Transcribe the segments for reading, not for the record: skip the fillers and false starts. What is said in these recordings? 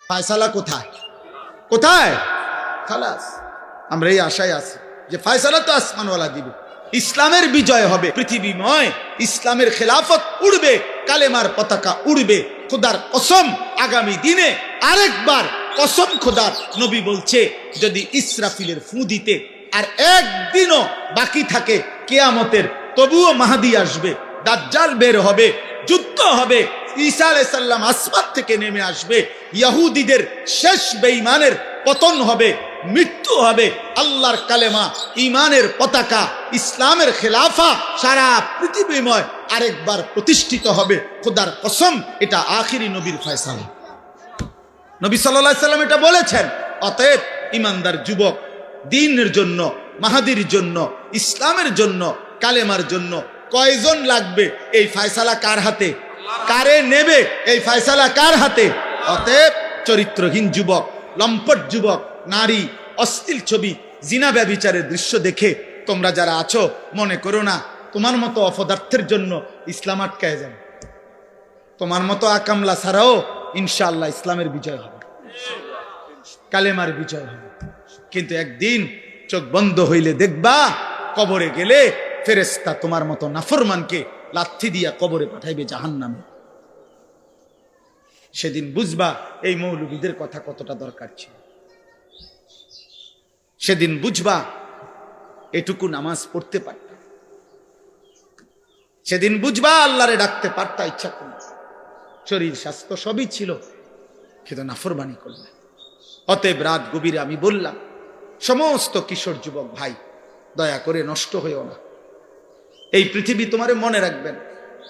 ফায়সালা কোথায়? কোথায়? খালাস, আমরা এই আশায় আছি যে ফায়সালা তো আসমানওয়ালা দিবে, ইসলামের বিজয় হবে পৃথিবীময়, ইসলামের খেলাফত উড়বে, কালেমার পতাকা উড়বে। খোদার কসম, আগামী দিনে আরেকবার কসম খোদার, নবী বলছে যদি ইসরাফিলের ফু দিতে আর একদিনও বাকি থাকে কিয়ামতের, তবুও মাহদী আসবে, দাজ্জাল বের হবে, যুদ্ধ হবে, ঈসা আলাইহিস সালাম আসমান থেকে নেমে আসবে, ইহুদিদের শেষ বেঈমানের পতন হবে, মৃত্যু হবে, আল্লাহর কালেমা, ঈমানের পতাকা, ইসলামের খেলাফা সারা পৃথিবীময় আরেকবার প্রতিষ্ঠিত হবে। খোদার কসম, এটা আখিরি নবীর ফয়সালা। নবী সাল্লাল্লাহু আলাইহি সাল্লাম এটা বলেছেন। অতএব ঈমানদার যুবক, দ্বীনের জন্য, মাহাদির জন্য, ইসলামের জন্য, কালেমার জন্য কয়জন লাগবে? এই ফয়সালা কার হাতে? কারে নেবে? এই ফয়সালা কার হাতে? অতএব চরিত্রহীন যুবক, লম্পট যুবক, নারী, অশ্লীল ছবি, জিনা ব্যভিচারের দৃশ্য দেখে তোমরা যারা আছো, মনে করো না তোমার মতো অপদার্থের জন্য ইসলাম আটকায় যাবে। তোমার মতো আকামলা ছাড়াও ইনশাআল্লাহ ইসলামের বিজয় হবে, কালেমার বিজয় হবে। কিন্তু একদিন চোখ বন্ধ হইলে দেখবা, কবরে গেলে ফেরেশতা তোমার মতো নাফরমানকে লাথি দিয়া কবরে পাঠাইবে জাহান্নামে। সেদিন বুঝবা এই মৌলবীদের কথা কতটা দরকার ছিল। সেদিন বুঝবা এটুকু নামাজ পড়তে পারতা, সেদিন বুঝবা আল্লাহরে ডাকতে পারতা ইচ্ছা করলে, শরীর স্বাস্থ্য সবই ছিল, কিন্তু নাফরমানি করলে। অতএব রাত গভীরে আমি বললাম, সমস্ত কিশোর যুবক ভাই, দয়া করে নষ্ট হইও না। এই পৃথিবী তোমারে মনে রাখবেন,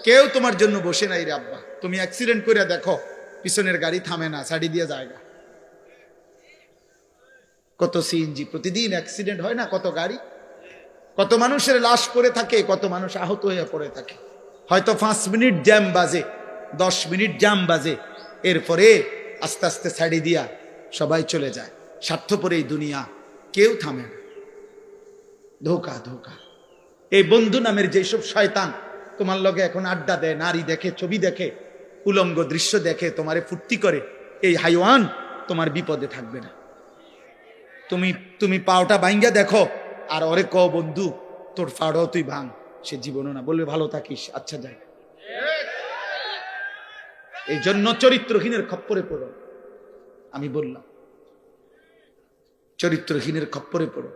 কেউ তোমার জন্য বসে নাই রে আব্বা। তুমি অ্যাক্সিডেন্ট করে দেখো, পিছনের গাড়ি থামে না, ছাড়ি দিয়ে জায়গা। কত সিএনজি প্রতিদিন অ্যাক্সিডেন্ট হয় না, কত গাড়ি, কত মানুষের লাশ পড়ে থাকে, কত মানুষ আহত হয়ে পড়ে থাকে। হয়তো 5 মিনিট জ্যাম বাজে, 10 মিনিট জ্যাম বাজে, এরপরে আস্তে আস্তে ছাড়ি দিয়া সবাই চলে যায়। স্বার্থপর এই দুনিয়া, কেউ থামে না। ধোকা ধোকা। এই বন্ধু নামের যেসব শয়তান তোমার লগে এখন আড্ডা দেয়, নারী দেখে, ছবি দেখে, উলঙ্গ দৃশ্য দেখে, তোমারে ফুর্তি করে, এই হাইওয়ান তোমার বিপদে থাকবে না। তুমি পাওটা ভাঙ্গা দেখো, আর ওরে কও বন্ধু তোর পাওটাও তুই ভাঙ, সে জীবনও না, বলবে ভালো থাকিস, আচ্ছা যাই। এই জন্য চরিত্রহীনের খপ্পরে পড়ো। আমি বললাম চরিত্রহীনের খপ্পরে পড়ো।